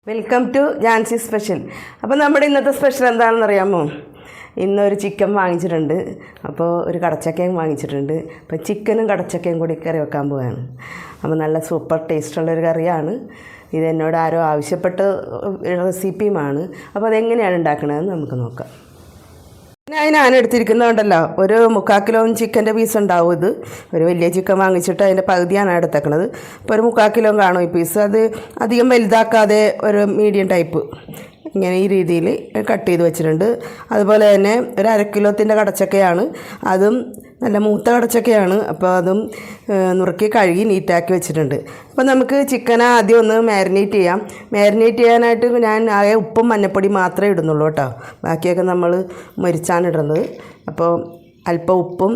Welcome to Jancy special. അപ്പോൾ നമ്മുടെ ഇന്നത്തെ സ്പെഷ്യൽ എന്താണെന്ന് അറിയാമോ? ഇന്നൊരു ചിക്കൻ വാങ്ങിച്ചിട്ടുണ്ട്, അപ്പോൾ ഒരു കടച്ചക്കയും വാങ്ങിച്ചിട്ടുണ്ട്. അപ്പോൾ ചിക്കനും കടച്ചക്കയും കൂടി കറി വെക്കാൻ പോവുകയാണ്. അപ്പോൾ നല്ല സൂപ്പർ ടേസ്റ്റുള്ളൊരു കറിയാണ്. ഇതെന്നോട് ആരോ ആവശ്യപ്പെട്ട റെസിപ്പിയുമാണ്. അപ്പോൾ അതെങ്ങനെയാണ് ഉണ്ടാക്കണതെന്ന് നമുക്ക് നോക്കാം. ഞാൻ എടുത്തിരിക്കുന്നതുകൊണ്ടല്ലോ ഒരു 3/4 കിലോ ചിക്കൻ്റെ പീസ് ഉണ്ടാവും. ഇത് ഒരു വലിയ ചിക്കൻ വാങ്ങിച്ചിട്ട് അതിൻ്റെ പകുതിയാണ് എടുത്തേക്കണത്. അപ്പോൾ ഒരു 3/4 കിലോ കാണും ഈ പീസ്. അത് അധികം വലുതാക്കാതെ ഒരു മീഡിയം ടൈപ്പ് ഇങ്ങനെ ഈ രീതിയിൽ കട്ട് ചെയ്ത് വെച്ചിട്ടുണ്ട്. അതുപോലെ തന്നെ ഒരു 1/2 കിലോത്തിൻ്റെ കടച്ചക്കയാണ്. അതും നല്ല മൂത്ത കടച്ചക്കയാണ്. അപ്പോൾ അതും നുറുക്കി കഴുകി നീറ്റാക്കി വെച്ചിട്ടുണ്ട്. അപ്പോൾ നമുക്ക് ചിക്കനെ ആദ്യം ഒന്ന് മാരിനേറ്റ് ചെയ്യാം. മാരിനേറ്റ് ചെയ്യാനായിട്ട് ഞാൻ ആകെ ഉപ്പും മഞ്ഞൾപ്പൊടി മാത്രമേ ഇടുന്നുള്ളൂ കേട്ടോ. ബാക്കിയൊക്കെ നമ്മൾ മരിച്ചാണ് ഇടുന്നത്. അപ്പോൾ അല്പം ഉപ്പും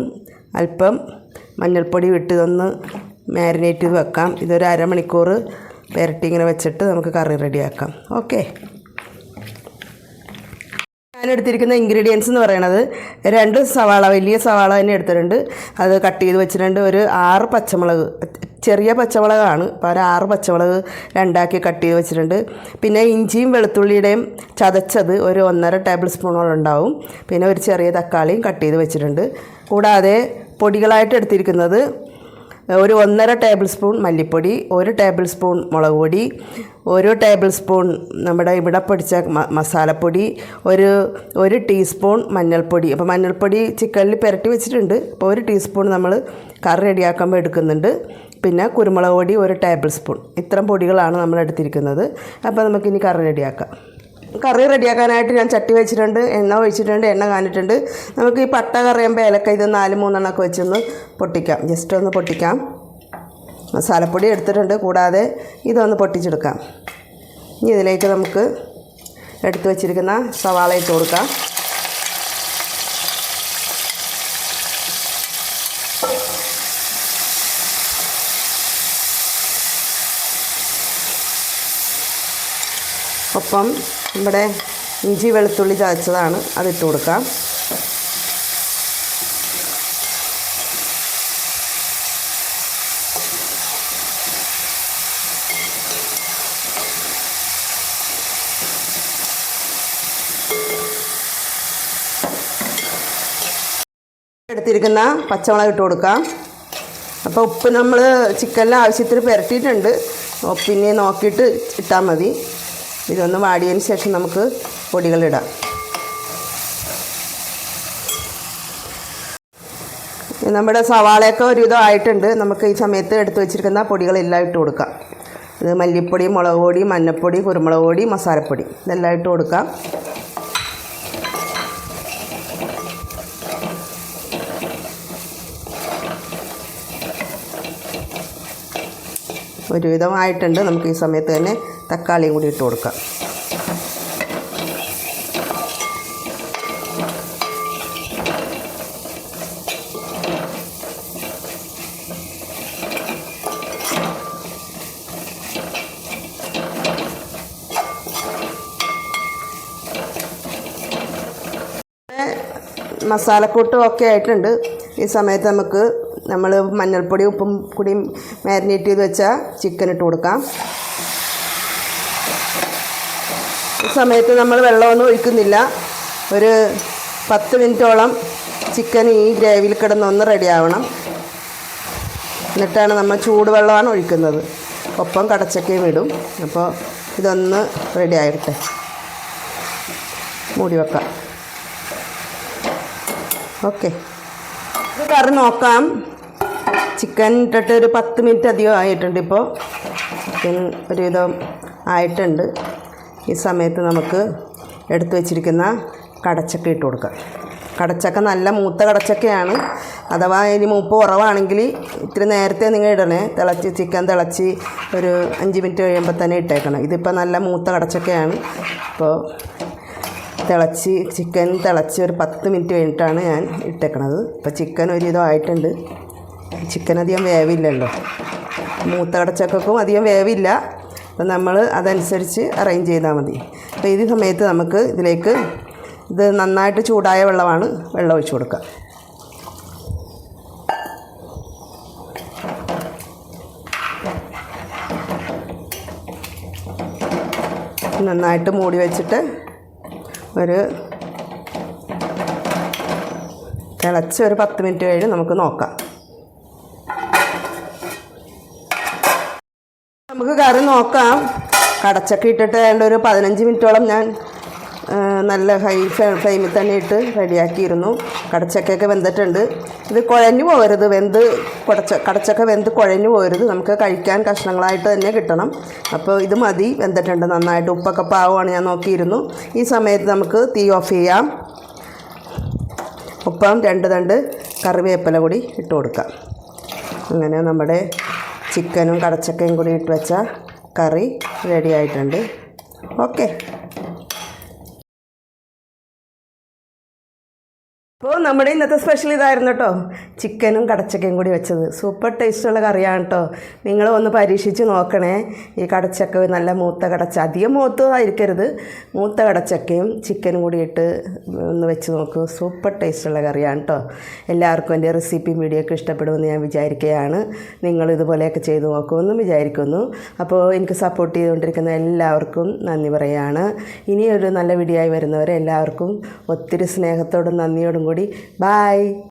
അല്പം മഞ്ഞൾപ്പൊടി ഇട്ട് ഇതൊന്ന് മാരിനേറ്റ് ചെയ്ത് വെക്കാം. ഇതൊരു അരമണിക്കൂർ പുരട്ടി ഇങ്ങനെ വെച്ചിട്ട് നമുക്ക് കറി റെഡിയാക്കാം. ഓക്കെ, ഞാനെടുത്തിരിക്കുന്ന ഇൻഗ്രീഡിയൻസ് എന്ന് പറയുന്നത് 2 സവാള, വലിയ സവാള തന്നെ എടുത്തിട്ടുണ്ട്. അത് കട്ട് ചെയ്ത് വെച്ചിട്ടുണ്ട്. ഒരു 6 പച്ചമുളക്, ചെറിയ പച്ചമുളകാണ്. അപ്പോൾ ഒരു 6 പച്ചമുളക് രണ്ടാക്കി കട്ട് ചെയ്ത് വെച്ചിട്ടുണ്ട്. പിന്നെ ഇഞ്ചിയും വെളുത്തുള്ളിയുടെയും ചതച്ചത് ഒരു 1.5 ടേബിൾ സ്പൂണോളം ഉണ്ടാവും. പിന്നെ ഒരു ചെറിയ തക്കാളിയും കട്ട് ചെയ്ത് വെച്ചിട്ടുണ്ട്. കൂടാതെ പൊടികളായിട്ട് എടുത്തിരിക്കുന്നത് ഒരു 1.5 ടേബിൾ സ്പൂൺ മല്ലിപ്പൊടി, 1 ടേബിൾ സ്പൂൺ മുളക് പൊടി, 1 ടേബിൾ സ്പൂൺ നമ്മുടെ ഇവിടെ പൊടിച്ച മസാലപ്പൊടി, ഒരു ടീസ്പൂൺ മഞ്ഞൾപ്പൊടി. അപ്പോൾ മഞ്ഞൾപ്പൊടി ചിക്കനിൽ പുരട്ടി വെച്ചിട്ടുണ്ട്. അപ്പോൾ 1 ടീസ്പൂൺ നമ്മൾ കറി റെഡിയാക്കുമ്പോൾ എടുക്കുന്നുണ്ട്. പിന്നെ കുരുമുളക് പൊടി 1 ടേബിൾ സ്പൂൺ. ഇത്രയും പൊടികളാണ് നമ്മൾ എടുത്തിരിക്കുന്നത്. അപ്പോൾ നമുക്കിനി കറി റെഡിയാക്കാം. കറി റെഡിയാക്കാനായിട്ട് ഞാൻ ചട്ടി വെച്ചിട്ടുണ്ട്, എണ്ണ ഒഴിച്ചിട്ടുണ്ട്, എണ്ണ കാണിട്ടുണ്ട്. നമുക്ക് ഈ പട്ട കറിയുമ്പോൾ ഏലക്ക ഇത് 4-3 വെച്ചൊന്ന് പൊട്ടിക്കാം. ജസ്റ്റ് ഒന്ന് പൊട്ടിക്കാം. മസാലപ്പൊടി എടുത്തിട്ടുണ്ട്. കൂടാതെ ഇതൊന്ന് പൊട്ടിച്ചെടുക്കാം. ഇനി ഇതിലേക്ക് നമുക്ക് എടുത്തു വച്ചിരിക്കുന്ന സവാള ഇട്ട് കൊടുക്കാം. ഒപ്പം നമ്മുടെ ഇഞ്ചി വെളുത്തുള്ളി ചതച്ചതാണ്, അതിട്ട് കൊടുക്കാം. എടുത്തിരിക്കുന്ന പച്ചമുളക് ഇട്ട് കൊടുക്കാം. അപ്പോൾ ഉപ്പ് നമ്മൾ ചിക്കനിലെ ആവശ്യത്തിന് പുരട്ടിയിട്ടുണ്ട്. പിന്നെ നോക്കിയിട്ട് ഇട്ടാൽ മതി. ഇതൊന്ന് വാടിയതിന് ശേഷം നമുക്ക് പൊടികളിടാം. നമ്മുടെ സവാളയൊക്കെ ഒരുവിധം ആയിട്ടുണ്ട്. നമുക്ക് ഈ സമയത്ത് എടുത്തു വെച്ചിരിക്കുന്ന പൊടികളെല്ലാം ഇട്ട് കൊടുക്കാം. ഇത് മല്ലിപ്പൊടി, മുളക് പൊടി, മഞ്ഞൾപ്പൊടി, കുരുമുളക് പൊടി, മസാലപ്പൊടി ഇതെല്ലാം ഇട്ട് കൊടുക്കാം. ഒരുവിധം ആയിട്ടുണ്ട്. നമുക്ക് ഈ സമയത്ത് തന്നെ തക്കാളിയും കൂടി ഇട്ട് കൊടുക്കാം. മസാലക്കൂട്ടും ഒക്കെ ആയിട്ടുണ്ട്. ഈ സമയത്ത് നമുക്ക് നമ്മൾ മഞ്ഞൾപ്പൊടി ഉപ്പും കൂടി മാരിനേറ്റ് ചെയ്ത് വെച്ചാൽ ചിക്കൻ ഇട്ട് കൊടുക്കാം. ഈ സമയത്ത് നമ്മൾ വെള്ളമൊന്നും ഒഴിക്കുന്നില്ല. ഒരു 10 മിനിറ്റോളം ചിക്കൻ ഈ ഗ്രേവിയിൽ കിടന്നൊന്ന് റെഡിയാവണം. എന്നിട്ടാണ് നമ്മൾ ചൂടുവെള്ളമാണ് ഒഴിക്കുന്നത്. ഒപ്പം കടച്ചക്കയും ഇടും. അപ്പോൾ ഇതൊന്ന് റെഡി ആയിട്ടെ മൂടി വെക്കാം. ഓക്കെ, കറി നോക്കാം. ചിക്കൻ ഇട്ടിട്ട് ഒരു 10 മിനിറ്റ് അധികം ആയിട്ടുണ്ട്. ഇപ്പോൾ ചിക്കൻ ഒരുവിധം ആയിട്ടുണ്ട്. ഈ സമയത്ത് നമുക്ക് എടുത്തു വച്ചിരിക്കുന്ന കടച്ചക്ക ഇട്ട് കൊടുക്കാം. കടച്ചക്ക നല്ല മൂത്ത കടച്ചക്കയാണ്. അഥവാ ഇനി മൂപ്പ് കുറവാണെങ്കിൽ ഇത്തിരി നേരത്തെ നിങ്ങൾ ഇടണേ. ചിക്കൻ തിളച്ച് ഒരു 5 മിനിറ്റ് കഴിയുമ്പോൾ തന്നെ ഇട്ടേക്കണം. ഇതിപ്പോൾ നല്ല മൂത്ത കടച്ചക്കയാണ്. അപ്പോൾ ചിക്കൻ തിളച്ച് ഒരു 10 മിനിറ്റ് കഴിഞ്ഞിട്ടാണ് ഞാൻ ഇട്ടേക്കണത്. ഇപ്പോൾ ചിക്കൻ ഒരുവിധം ആയിട്ടുണ്ട്. ചിക്കൻ അധികം വേവില്ലല്ലോ. മൂത്ത കടച്ചക്കും അധികം വേവില്ല. അപ്പോൾ നമ്മൾ അതനുസരിച്ച് അറേഞ്ച് ചെയ്താൽ മതി. അപ്പോൾ ഈ സമയത്ത് നമുക്ക് ഇതിലേക്ക് ഇത് നന്നായിട്ട് ചൂടായ വെള്ളം ഒഴിച്ച് കൊടുക്കുക. നന്നായിട്ട് മൂടി വെച്ചിട്ട് ഒരു തിളച്ച് ഒരു 10 മിനിറ്റ് കഴിഞ്ഞ് നമുക്ക് നോക്കാം. നമുക്ക് കറി നോക്കാം. കടച്ചക്ക ഇട്ടിട്ട് വേണ്ട ഒരു 15 മിനിറ്റോളം ഞാൻ നല്ല ഹൈ ഫ്ലെയിമിൽ തന്നെ ഇട്ട് റെഡിയാക്കിയിരുന്നു. കടച്ചക്കയൊക്കെ വെന്തിട്ടുണ്ട്. ഇത് കുഴഞ്ഞു പോകരുത്, കടച്ചക്ക വെന്ത് കുഴഞ്ഞു പോകരുത്. നമുക്ക് കഴിക്കാൻ കഷ്ണങ്ങളായിട്ട് തന്നെ കിട്ടണം. അപ്പോൾ ഇത് മതി, വെന്തിട്ടുണ്ട് നന്നായിട്ട്. ഉപ്പൊക്കെ പാവമാണ്, ഞാൻ നോക്കിയിരുന്നു. ഈ സമയത്ത് നമുക്ക് തീ ഓഫ് ചെയ്യാം. ഒപ്പം 2 തണ്ട് കറിവേപ്പില കൂടി ഇട്ട് കൊടുക്കാം. അങ്ങനെ നമ്മുടെ ചിക്കനും കടച്ചക്കയും കൂടി ഇട്ട് വെച്ച കറി റെഡി ആയിട്ടുണ്ട്. ഓക്കെ. അപ്പോൾ നമ്മുടെ ഇന്നത്തെ സ്പെഷ്യൽ ഇതായിരുന്നു കേട്ടോ. ചിക്കനും കടച്ചക്കയും കൂടി വെച്ചത് സൂപ്പർ ടേസ്റ്റുള്ള കറിയാണ് കേട്ടോ. നിങ്ങൾ ഒന്ന് പരീക്ഷിച്ച് നോക്കണേ. ഈ കടച്ചക്ക നല്ല മൂത്ത അധികം മൂത്തതായിരിക്കരുത്. മൂത്ത കടച്ചക്കയും ചിക്കനും കൂടി ഇട്ട് ഒന്ന് വെച്ച് നോക്കൂ. സൂപ്പർ ടേസ്റ്റുള്ള കറിയാണ് കേട്ടോ. എല്ലാവർക്കും എൻ്റെ റെസിപ്പി വീഡിയോ ഒക്കെ ഇഷ്ടപ്പെടുമെന്ന് ഞാൻ വിചാരിക്കുകയാണ്. നിങ്ങൾ ഇതുപോലെയൊക്കെ ചെയ്ത് നോക്കുമെന്നും വിചാരിക്കുന്നു. അപ്പോൾ എനിക്ക് സപ്പോർട്ട് ചെയ്തുകൊണ്ടിരിക്കുന്ന എല്ലാവർക്കും നന്ദി പറയുകയാണ്. ഇനിയൊരു നല്ല വീഡിയോ ആയി വരുന്നവരെ എല്ലാവർക്കും ഒത്തിരി സ്നേഹത്തോടും നന്ദിയോടും കൂടി ബൈ.